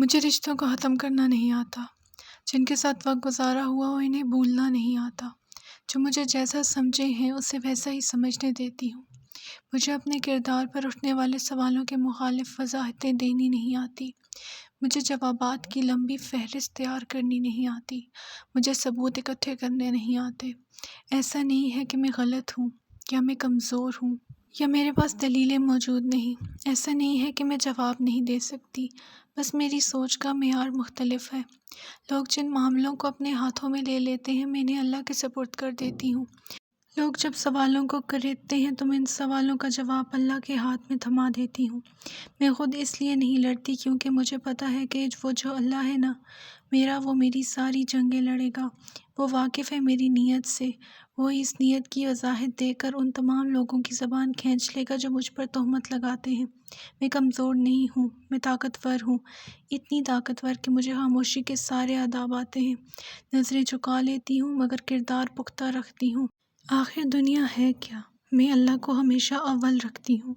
مجھے رشتوں کو ختم کرنا نہیں آتا، جن کے ساتھ وقت گزارا ہوا ہو انہیں بھولنا نہیں آتا، جو مجھے جیسا سمجھے ہیں اسے ویسا ہی سمجھنے دیتی ہوں۔ مجھے اپنے کردار پر اٹھنے والے سوالوں کے مخالف وضاحتیں دینی نہیں آتی، مجھے جوابات کی لمبی فہرست تیار کرنی نہیں آتی، مجھے ثبوت اکٹھے کرنے نہیں آتے۔ ایسا نہیں ہے کہ میں غلط ہوں یا میں کمزور ہوں یا میرے پاس دلیلیں موجود نہیں، ایسا نہیں ہے کہ میں جواب نہیں دے سکتی، بس میری سوچ کا معیار مختلف ہے۔ لوگ جن معاملوں کو اپنے ہاتھوں میں لے لیتے ہیں میں انہیں اللہ کے سپرد کر دیتی ہوں۔ لوگ جب سوالوں کو خریدتے ہیں تو میں ان سوالوں کا جواب اللہ کے ہاتھ میں تھما دیتی ہوں۔ میں خود اس لیے نہیں لڑتی کیونکہ مجھے پتہ ہے کہ وہ جو اللہ ہے نا میرا، وہ میری ساری جنگیں لڑے گا، وہ واقف ہے میری نیت سے، وہ اس نیت کی وضاحت دے کر ان تمام لوگوں کی زبان کھینچ لے گا جو مجھ پر تہمت لگاتے ہیں۔ میں کمزور نہیں ہوں، میں طاقتور ہوں، اتنی طاقتور کہ مجھے خاموشی کے سارے آداب آتے ہیں، نظریں جھکا لیتی ہوں مگر کردار پختہ رکھتی ہوں۔ آخر دنیا ہے کیا؟ میں اللہ کو ہمیشہ اول رکھتی ہوں۔